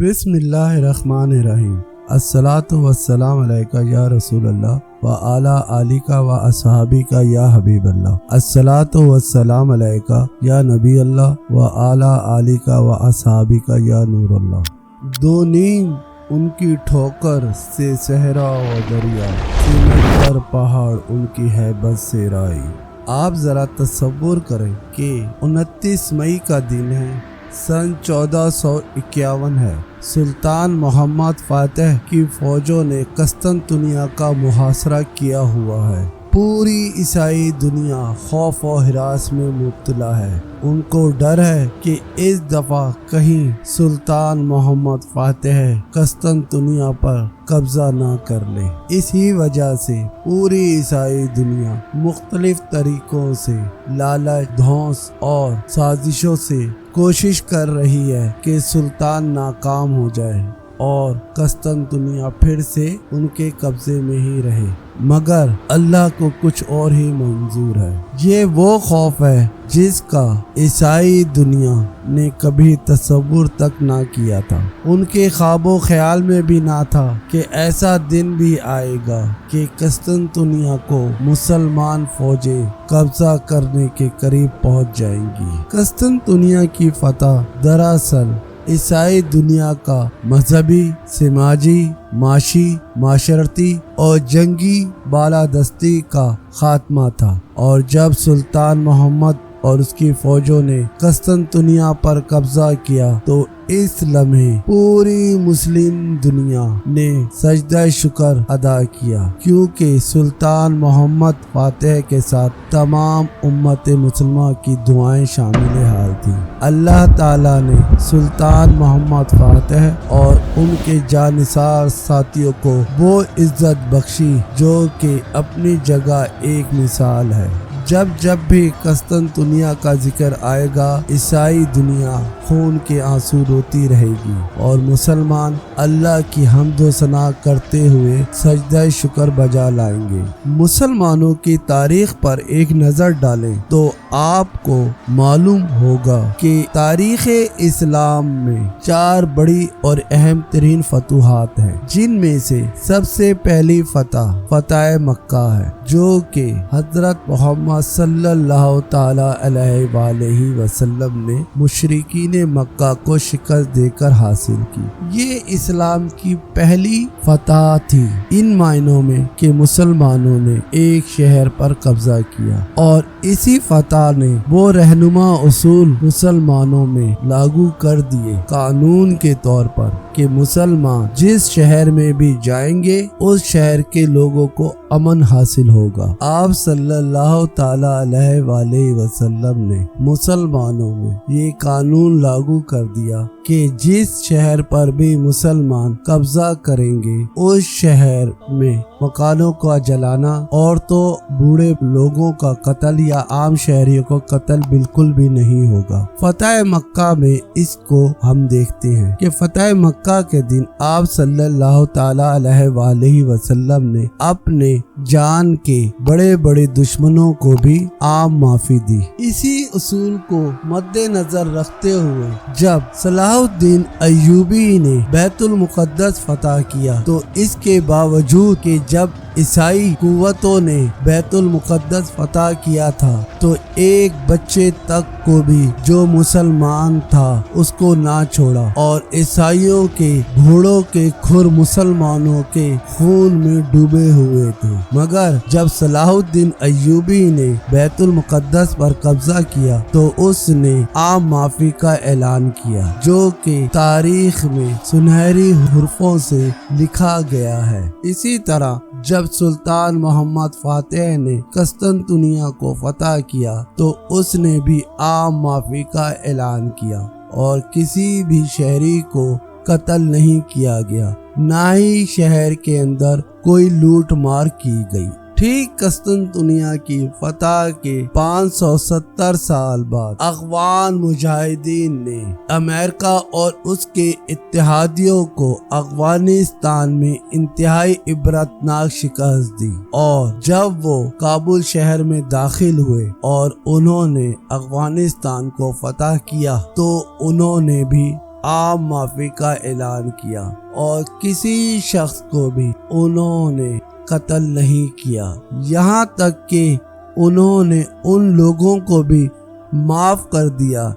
बिस्मिल्लाहिर्रहमानिर्रहीम। अस्सलातु वस्सलाम अलैका या रसूल अल्लाह व आला आलिका व अस्हाबिका या हबीब अल्लाह। अस्सलातु वस्सलाम अलैका या नबी अल्लाह व आला आलिका व अस्हाबिका या नूर अल्लाह। दो नीम उनकी ठोकर से सहरा और दरिया, सिमट कर पहाड़ उनकी हैबत से राई। आप ज़रा तसव्वुर करें कि 29 मई का दिन है, सन 1451 है। सुल्तान मोहम्मद फातिह की फौजों ने कस्तंतुनिया का मुहासरा किया हुआ है। पूरी ईसाई दुनिया खौफ और हिरास में मुब्तला है। उनको डर है कि इस दफ़ा कहीं सुल्तान मोहम्मद फातिह कस्तंतुनिया पर कब्जा ना कर ले। इसी वजह से पूरी ईसाई दुनिया मुख्तलिफ तरीकों से लालच, धौंस और साजिशों से कोशिश कर रही है कि सुल्तान नाकाम हो जाए और कस्तंतुनिया फिर से उनके कब्जे में ही रहे, मगर अल्लाह को कुछ और ही मंजूर है। ये वो खौफ है जिसका ईसाई दुनिया ने कभी तसव्वुर तक ना किया था। उनके ख्वाबो ख्याल में भी ना था कि ऐसा दिन भी आएगा कि कस्तंतुनिया को मुसलमान फौजें कब्जा करने के करीब पहुंच जाएंगी। कस्तंतुनिया की फतह दरअसल ईसाई दुनिया का मजहबी, समाजी, माशी, माशरती और जंगी बालादस्ती का खात्मा था। और जब सुल्तान मोहम्मद और उसकी फौजों ने कस्तंतुनिया पर कब्जा किया तो इस लम्हे पूरी मुस्लिम दुनिया ने सजदा शुक्र अदा किया, क्योंकि सुल्तान मोहम्मद फातिह के साथ तमाम उम्मत मुसलमा की दुआएं शामिल हाल थी। अल्लाह ताला ने सुल्तान मोहम्मद फातिह और उनके जानिसार साथियों को वो इज्जत बख्शी जो कि अपनी जगह एक मिसाल है। जब भी कस्तंतुनिया का जिक्र आएगा, ईसाई दुनिया खून के आंसू रोती रहेगी और मुसलमान अल्लाह की हम्दो सना करते हुए सजदा शुक्र बजा लाएंगे। मुसलमानों की तारीख पर एक नजर डालें तो आपको मालूम होगा कि तारीख इस्लाम में 4 बड़ी और अहम तरीन फतूहात हैं, जिनमें से सबसे पहली फतह मक्का है, जो कि हजरत मोहम्मद सल्लल्लाहु ताला अलैहि वसल्लम ने मुशरिकीन मक्का को शिकस्त देकर हासिल की। ये इस्लाम की पहली फतह थी, इन मायनों में कि मुसलमानों ने एक शहर पर कब्जा किया और इसी फतह ने वो रहनुमा उसूल मुसलमानों में लागू कर दिए कानून के तौर पर कि मुसलमान जिस शहर में भी जाएंगे उस शहर के लोगों को अमन हासिल होगा। आप सल्लल्लाहु ताला अलैहि वसल्लम ने मुसलमानों में ये कानून लागू कर दिया कि जिस शहर पर भी मुसलमान कब्जा करेंगे उस शहर में मकानों का जलाना, औरतों बूढ़े लोगों का कत्ल या आम शहरियों को कत्ल बिल्कुल भी नहीं होगा। फतह मक्का में इसको हम देखते हैं कि फतह मक्का के दिन आप सल्लल्लाहु ताला अलैहि वसल्लम ने अपने जान के बड़े बड़े दुश्मनों को भी आम माफी दी। इसी उसूल को मद्देनजर रखते हुए जब सलाहुद्दीन अय्यूबी ने बैतुल मुक़द्दस फतह किया तो इसके बावजूद कि जब ईसाई कुव्वतों ने बैतुल मुक़द्दस फतह किया था तो एक बच्चे तक को भी जो मुसलमान था उसको ना छोड़ा और ईसाइयों के घोड़ों के खुर मुसलमानों के खून में डूबे हुए थे। मगर जब सलाहुद्दीन अय्यूबी ने बैतुल मुक़द्दस पर कब्जा किया तो उसने आम माफी का ऐलान किया, जो कि तारीख में सुनहरी हुर्फों से लिखा गया है। इसी तरह जब सुल्तान मोहम्मद फातिह ने कस्तंतुनिया को फतह किया तो उसने भी आम माफी का ऐलान किया और किसी भी शहरी को कत्ल नहीं किया गया, ना ही शहर के अंदर कोई लूट मार की गई। ठीक कस्तंतुनिया की फतह के 570 साल बाद अफगान मुजाहिदीन ने अमेरिका और उसके इत्तेहादियों को अफगानिस्तान में इंतहाई इबरतनाक शिकस्त दी और जब वो काबुल शहर में दाखिल हुए और उन्होंने अफगानिस्तान को फतह किया तो उन्होंने भी عام معافی کا اعلان کیا اور کسی شخص کو بھی انہوں نے قتل نہیں کیا، یہاں تک کہ انہوں نے ان لوگوں کو بھی معاف کر دیا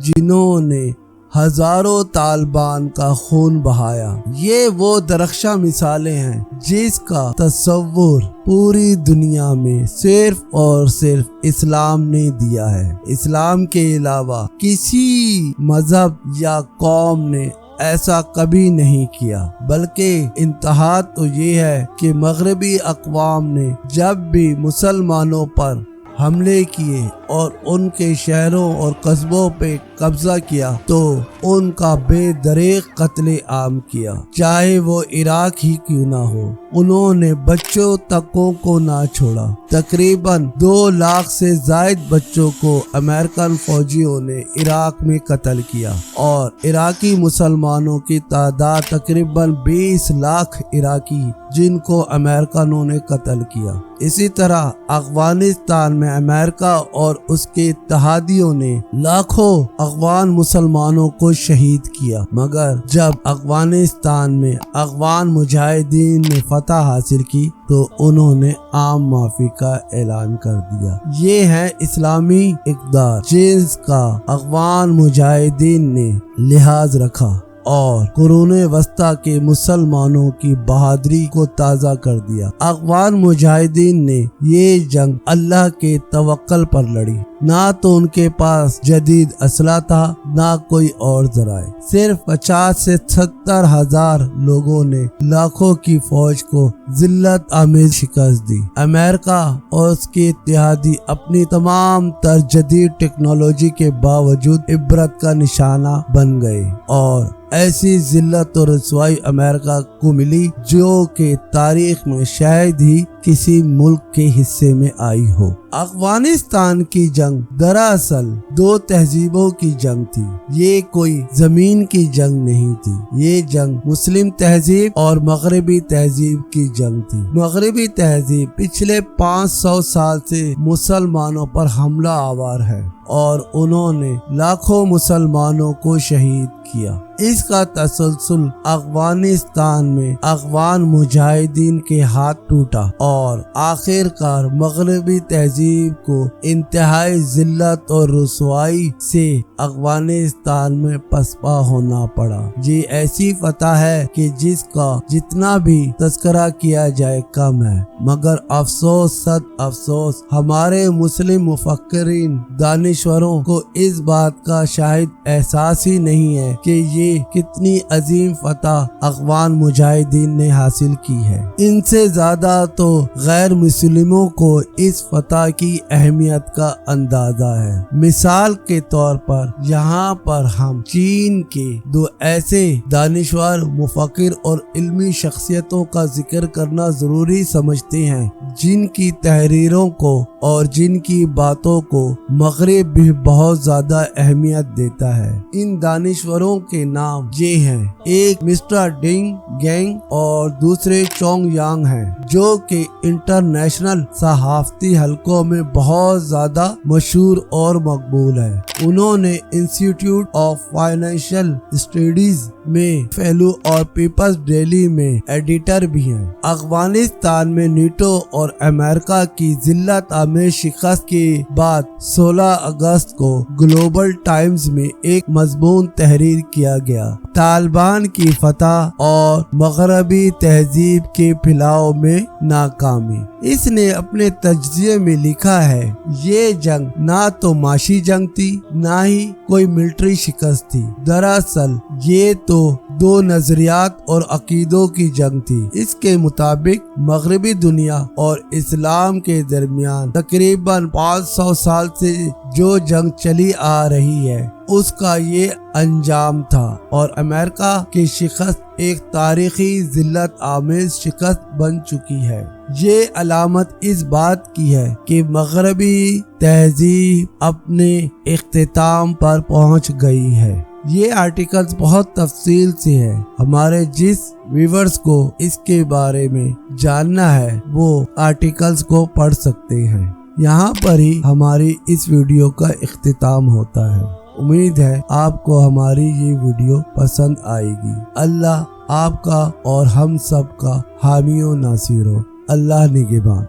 جنہوں نے ہزاروں طالبان کا خون بہایا۔ یہ وہ درخشاں مثالیں ہیں جس کا تصور پوری دنیا میں صرف اور صرف اسلام نے دیا ہے۔ اسلام کے علاوہ کسی مذہب یا قوم نے ایسا کبھی نہیں کیا، بلکہ انتہا تو یہ ہے کہ مغربی اقوام نے جب بھی مسلمانوں پر حملے کیے اور ان کے شہروں اور قصبوں پہ قبضہ کیا تو ان کا بے دریغ قتل عام کیا، چاہے وہ عراق ہی کیوں نہ ہو۔ انہوں نے بچوں تکوں کو نہ چھوڑا۔ تقریباً 2 لاکھ سے زائد بچوں کو امریکن فوجیوں نے عراق میں قتل کیا اور عراقی مسلمانوں کی تعداد تقریباً 20 لاکھ عراقی جن کو امریکنوں نے قتل کیا۔ اسی طرح افغانستان میں امریکہ اور اس کے اتحادیوں نے لاکھوں افغان مسلمانوں کو شہید کیا، مگر جب افغانستان میں افغان مجاہدین نے فتح حاصل کی تو انہوں نے عام معافی کا اعلان کر دیا۔ یہ ہے اسلامی اقدار جس کا افغان مجاہدین نے لحاظ رکھا اور قرون وسطیٰ کے مسلمانوں کی بہادری کو تازہ کر دیا۔ افغان مجاہدین نے یہ جنگ اللہ کے توکل پر لڑی، نہ تو ان کے پاس جدید اسلحہ تھا نہ کوئی اور ذرائع۔ صرف 50 سے 70 ہزار لوگوں نے لاکھوں کی فوج کو ذلت آمیز شکست دی۔ امریکہ اور اس کے اتحادی اپنی تمام تر جدید ٹیکنالوجی کے باوجود عبرت کا نشانہ بن گئے اور ایسی ذلت اور رسوائی امریکہ کو ملی جو کہ تاریخ میں شاید ہی کسی ملک کے حصے میں آئی ہو۔ افغانستان کی جنگ دراصل 2 تہذیبوں کی جنگ تھی۔ یہ کوئی زمین کی جنگ نہیں تھی، یہ جنگ مسلم تہذیب اور مغربی تہذیب کی جنگ تھی۔ مغربی تہذیب پچھلے 500 سال سے مسلمانوں پر حملہ آور ہے اور انہوں نے لاکھوں مسلمانوں کو شہید کیا۔ اس کا تسلسل افغانستان میں افغان مجاہدین کے ہاتھ ٹوٹا اور آخر کار مغربی تہذیب کو انتہائی ذلت اور رسوائی سے افغانستان میں پسپا ہونا پڑا۔ یہ ایسی فتح ہے کہ جس کا جتنا بھی تذکرہ کیا جائے کم ہے، مگر افسوس صد افسوس ہمارے مسلم مفکرین دانشوروں کو اس بات کا شاید احساس ہی نہیں ہے کہ یہ کتنی عظیم فتح افغان مجاہدین نے حاصل کی ہے۔ ان سے زیادہ تو غیر مسلموں کو اس فتح کی اہمیت کا اندازہ ہے۔ مثال کے طور پر یہاں پر ہم چین کے 2 ایسے دانشور، مفکر اور علمی شخصیتوں کا ذکر کرنا ضروری سمجھتے ہیں جن کی تحریروں کو اور جن کی باتوں کو مغرب بھی بہت زیادہ اہمیت دیتا ہے۔ ان دانشوروں کے نام یہ ہیں، ایک مسٹر ڈنگ گینگ اور دوسرے چونگ یانگ ہیں جو کہ انٹرنیشنل صحافتی حلقوں میں بہت زیادہ مشہور اور مقبول ہے۔ انہوں نے انسٹیٹیوٹ آف فائنینشل اسٹڈیز میں فیلو اور پیپلز ڈیلی میں ایڈیٹر بھی ہیں۔ افغانستان میں نیٹو اور امریکہ کی ذلت آمیز شکست کے بعد 16 اگست کو گلوبل ٹائمز میں ایک مضمون تحریر کیا گیا، طالبان کی فتح اور مغربی تہذیب کے پھیلاؤ میں ناکامی۔ اس نے اپنے تجزیے میں لکھا ہے، یہ جنگ نہ تو معاشی جنگ تھی نہ ہی کوئی ملٹری شکست تھی، دراصل یہ تو 2 نظریات اور عقیدوں کی جنگ تھی۔ اس کے مطابق مغربی دنیا اور اسلام کے درمیان تقریباً 500 سال سے جو جنگ چلی آ رہی ہے اس کا یہ انجام تھا اور امریکہ کی شکست ایک تاریخی ذلت آمیز شکست بن چکی ہے۔ یہ علامت اس بات کی ہے کہ مغربی تہذیب اپنے اختتام پر پہنچ گئی ہے۔ یہ آرٹیکلز بہت تفصیل سے ہے، ہمارے جس ویورز کو اس کے بارے میں جاننا ہے وہ آرٹیکلز کو پڑھ سکتے ہیں۔ یہاں پر ہی ہماری اس ویڈیو کا اختتام ہوتا ہے۔ امید ہے آپ کو ہماری یہ ویڈیو پسند آئے گی۔ اللہ آپ کا اور ہم سب کا حامی و ناصر ہو۔ اللہ نگہبان۔